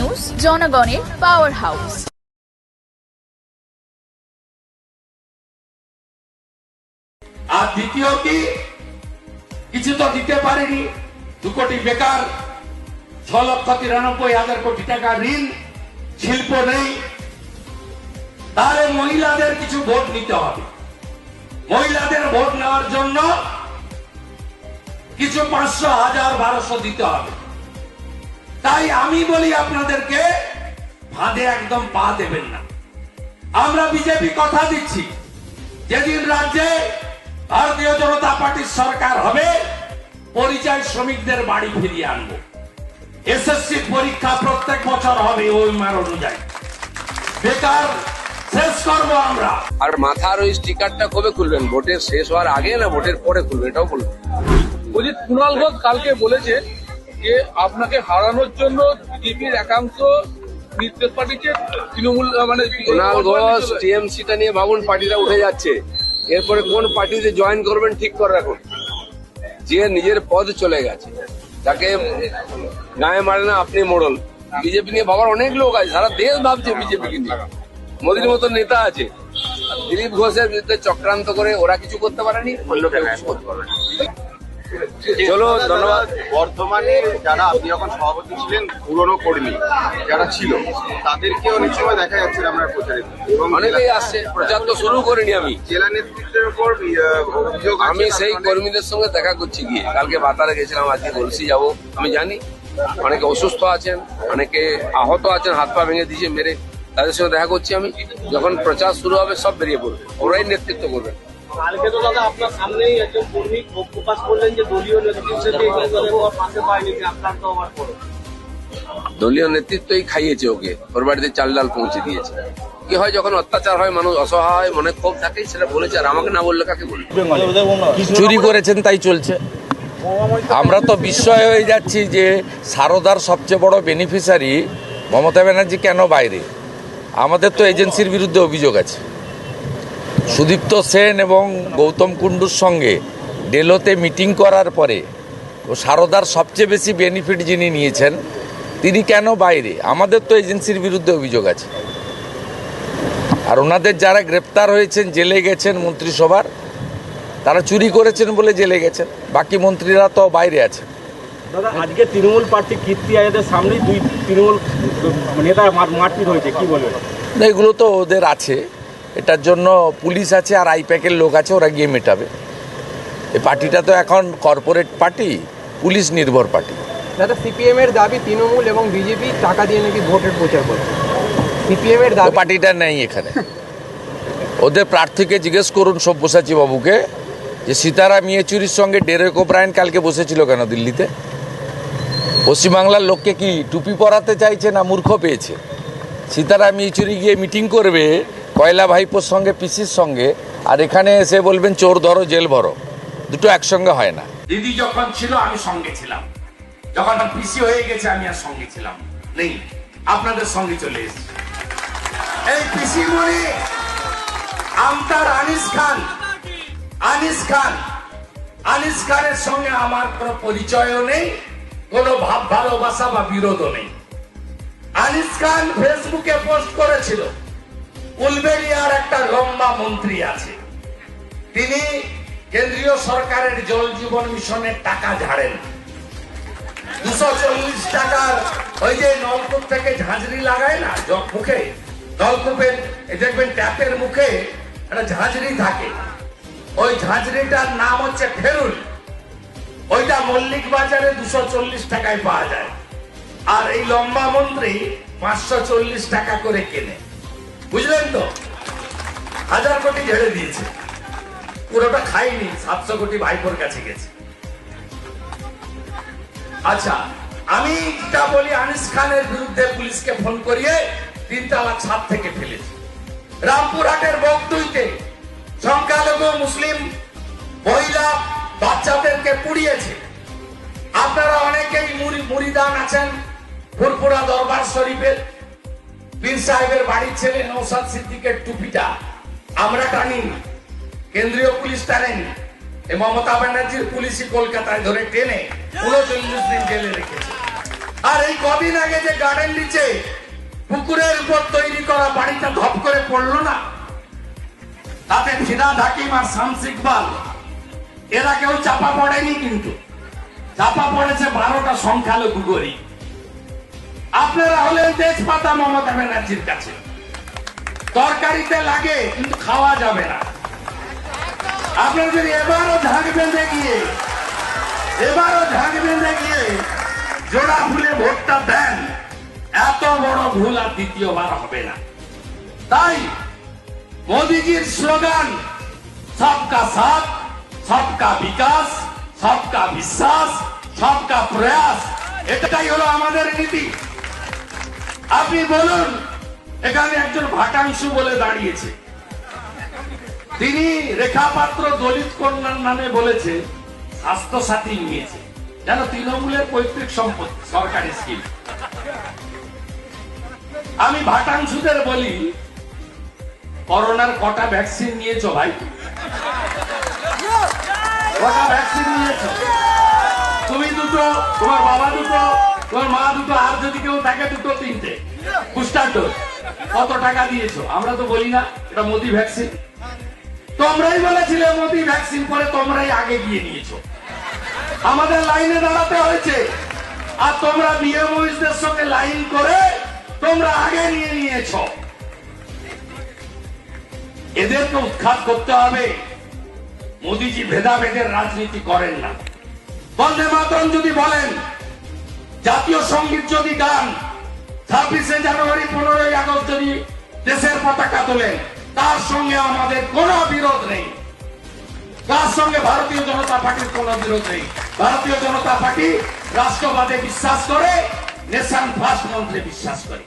News, জনগণের power house. আর দ্বিতীয় কি, কিছু তো দিতে পারেনি, 2 কোটি বেকার, 6,93,000 কোটি টাকা ঋণ, শিল্প নেই। তাহলে মহিলাদের কিছু ভোট নিতে হবে। মহিলাদের ভোট নেওয়ার জন্য কিছু 500, 1000, 1200 দিতে হবে। তাই আমি বলি আপনাদেরকে, ফাঁদে একদম পা দেবেন না। আমরা বিজেপি কথা দিচ্ছি, যেদিন রাজ্যে ভারতীয় জনতা পার্টির সরকার হবে, পরিযায়ী শ্রমিকদের বাড়ি ফিরিয়ে আনবো। এসএসসি পরীক্ষা প্রত্যেক বছর হবে ওই মার অনুযায়ী। বেকার শেষ করবো আমরা। আর মাথার ওই স্টিকারটা কবে খুলবেন? ভোটের শেষ হওয়ার আগে না ভোটের পরে খুলবেন? এটাও বলবেন। বলছি, কুণাল ঘোষ কালকে বলেছে যে আপনাকে হারানোর জন্য বিজেপির একাংশ নির্দেশ পাঠিয়েছে তৃণমূল, মানে কুণাল ঘোষ টিএমসিটা নিয়ে ভাবুন, পার্টিটা উঠে যাচ্ছে, এরপরে কোন পার্টিতে জয়েন করবেন ঠিক করে রাখুন। যে নিজের পদ চলে গেছে, তাকে গায়ে মারে না আপনি মোড়ল। বিজেপি নিয়ে ভাবার অনেক লোক আছে, সারা দেশ ভাবছে বিজেপিকে নিয়ে। মোদীর মতন নেতা আছে, দিলীপ ঘোষের বিরুদ্ধে চক্রান্ত করে ওরা কিছু করতে পারেনি, অন্য কেউ কিছু করতে পারেনি। চলো, ধন্যবাদ। বর্তমানে যারা আপনি যখন সভাপতি ছিলেন, পুরনো কর্মী যারা ছিল, তাদেরকে অনেক সময় দেখা যাচ্ছে আপনার প্রচারে, এবং অনেকেই আসছে। প্রচার তো শুরু করিনি আমি। জেলা নেতৃত্বের উপর অভিযোগ। আমি সেই কর্মীদের সঙ্গে দেখা করছি গিয়ে, কালকে বাতারে গেছিলাম, আজকে বলছি যাবো। আমি জানি অনেকে অসুস্থ আছেন, অনেকে আহত আছেন, হাত পা ভেঙে দিয়েছে মেরে, তাদের সঙ্গে দেখা করছি আমি। যখন প্রচার শুরু হবে সব বেরিয়ে পড়বে, ওরাই নেতৃত্ব করবে। কালকে তো দাদা আপনার সামনেই একজন কর্মী ক্ষোভ প্রকাশ করলেন যে দলীয় নেতৃত্বের পাশে পায়নি, আক্রান্ত হওয়ার পর দলীয় নেতৃত্বই খাইয়েছে ওকে, ওর বাড়িতে চাল ডাল পৌঁছে দিয়েছে। কি হয়, যখন অত্যাচার হয়, মানুষ অসহায়, মনে ক্ষোভ থাকে, সেটা বলেছে। আর আমাকে না বললে কাকে বলবে? চুরি করেছেন তাই চলছে। আমরা তো বিস্ময় হয়ে যাচ্ছি যে সারদার সবচেয়ে বড় বেনিফিশিয়ারি মমতা ব্যানার্জি কেন বাইরে? আমাদের তো এজেন্সির বিরুদ্ধে অভিযোগ আছে। সুদীপ্ত সেন এবং গৌতম কুণ্ডুর সঙ্গে ডেলোতে মিটিং করার পরে ও সারদার সবচেয়ে বেশি বেনিফিট যিনি নিয়েছেন, তিনি কেন বাইরে? আমাদের তো এজেন্সির বিরুদ্ধে অভিযোগ আছে। আর ওনাদের যারা গ্রেপ্তার হয়েছেন, জেলে গেছেন মন্ত্রিসভার, তারা চুরি করেছেন বলে জেলে গেছেন, বাকি মন্ত্রীরা তো বাইরে আছে। দাদা, আজকে তৃণমূল প্রার্থী কীর্তি আজাদের সামনেই 2 তৃণমূল নেতা মারপিট হয়েছে, কি বলবেন? না, এগুলো তো ওদের আছে, এটার জন্য পুলিশ আছে আর আইপ্যাকের লোক আছে, ওরা গিয়ে মেটাবে। এই পার্টিটা তো এখন কর্পোরেট পার্টি, পুলিশ নির্ভর পার্টি। দাদা, সিপিএম এর দাবি তৃণমূল এবং বিজেপি টাকা দিয়ে নাকি ভোটের প্রচার করছে। সিপিএম এর দাবি, পার্টিটা নেই এখানে। ওদের প্রার্থীকে জিজ্ঞেস করুন, সব্যসাচী বাবুকে, যে সীতারাম ইয়েচুরির সঙ্গে ডেরেক ওব্রায়েন কালকে বসেছিল কেন দিল্লিতে? পশ্চিমবাংলার লোককে কি টুপি পরাতে চাইছে না মূর্খ পেয়েছে? সীতারাম ইয়েচুরি গিয়ে মিটিং করবে কয়লা ভাইপোর সঙ্গে, পিসির সঙ্গে, আর এখানে এসে বলবেন চোর ধরো জেল ভরো। দুটো একসঙ্গে হয় না। দিদি যখন ছিল আমি সঙ্গে ছিলাম, যখন পিসি হয়ে গেছে আমি আর সঙ্গে ছিলাম নেই, আপনাদের সঙ্গে চলে এসেছি। এই পিসি মনে আমতার আনিস খানের সঙ্গে আমার কোনো পরিচয়ও নেই, কোনো ভাব ভালোবাসা বা বিরোধও নেই। আনিস খান ফেসবুকে পোস্ট করেছিল, উলবেড়িয়ার একটা লম্বা মন্ত্রী আছে, তিনি কেন্দ্রীয় সরকারের জল জীবন মিশনের টাকা ঝাড়েন। 240 টাকার ওই যে নলকূপ থেকে ঝাঁঝরি লাগায় না মুখে, নলকূপের দেখবেন ট্যাপের মুখে একটা ঝাঁঝরি থাকে, ওই ঝাঁঝরিটার নাম হচ্ছে ফেরুল। ওইটা মল্লিক বাজারে 240 টাকায় পাওয়া যায়। আর এই লম্বা মন্ত্রী 540 টাকা করে কেনে, বুঝলেন তো? 1000 কোটি ঝেড়ে দিয়েছে, পুরোটা খাইনি, 700 কোটি ভাইপোর কাছে গেছে। আচ্ছা, আমি যেটা বলি, আনিস খানের বিরুদ্ধে পুলিশকে ফোন করিয়ে 3 তালা ছাদ থেকে ফেলেছে। রামপুরহাটের বগদুইতে সংখ্যালঘু মুসলিম মহিলা বাচ্চাদেরকে পুড়িয়েছে। আপনারা অনেকেই মুরিদান আছেন, ফুরফুরা দরবার শরীফের পীর সাহেবের বাড়ির ছেলে নওশাদ সিদ্দিকের টুপিটা আমরা টানিনি, কেন্দ্রীয় পুলিশ টানেনি। মমতা ব্যানার্জির পুলিশই কলকাতায় ধরে টেনে 39 দিন জেলে রেখেছে। আর এই কদিন আগে যে গার্ডেন নিচে পুকুরের উপর তৈরি করা বাড়িটা ধপ করে পড়লো না, তাতে ফিরাদ হাকিম আর শামস ইকবাল এরা কেউ চাপা পড়েনি, কিন্তু চাপা পড়েছে 12টা সংখ্যালঘু গরিব। আপনারা হলেন তেজপাতা মমতা ব্যানার্জির কাছে, তরকারিতে লাগে কিন্তু খাওয়া যাবে না। আপনারা যদি এবারও ঝাঁক বেঁধে গিয়ে জোড়া ফুলে ভোটটা দেন, এত বড় ভুল আর দ্বিতীয়বার হবে না। তাই মোদিজির স্লোগান সবকা সাথ, সবকা বিকাশ, সবকা বিশ্বাস, সবকা প্রয়াস, এটাই হলো আমাদের নীতি। আপনি বলুন, এখানে একজন ভাটাংশু বলে দাঁড়িয়েছে, তিনি রেখা পাত্র দলিত কন্যার নামে বলেছে স্বাস্থ্য সাথী নিয়েছে, যেন তৃণমূলের পৈতৃক সম্পত্তি, সরকারি স্কিম। আমি ভাটাংশুদের বলি, করোনার কটা ভ্যাকসিন নিয়েছো ভাই? কটা ভ্যাকসিন নিয়েছো? তুমি দুটো, তোমার বাবা দুটো, তোমার মা দুটো, আর যদি কেউ থাকে দুটো তিনটে বুস্টার ডোজ। কত টাকা দিয়েছো? আমরা তো বলি না এটা মোদি ভ্যাকসিন। তোমরাই বলেছিলে মোদি ভ্যাকসিন, পরে তোমরাই আগে গিয়ে নিয়েছো, আমাদের লাইনে দাঁড়াতে হয়েছে। আর তোমরা বিয়ে মহিষদের সঙ্গে লাইন করে তোমরা আগে নিয়ে নিয়েছো। এদেরকে উৎখাত করতে হবে। মোদিজি ভেদাভেদের রাজনীতি করেন না। বন্দে মাতরম যদি বলেন, জাতীয় সঙ্গীত যদি গান, 26শে জানুয়ারি 15ই আগস্ট যদি দেশের পতাকা তোলেন, তার সঙ্গে আমাদের কোনো বিরোধ নেই। তার সঙ্গে ভারতীয় জনতা পার্টির কোনো বিরোধ নেই। ভারতীয় জনতা পার্টি রাষ্ট্রবাদে বিশ্বাস করে, নেশন ফার্স্ট মন্ত্রে বিশ্বাস করে।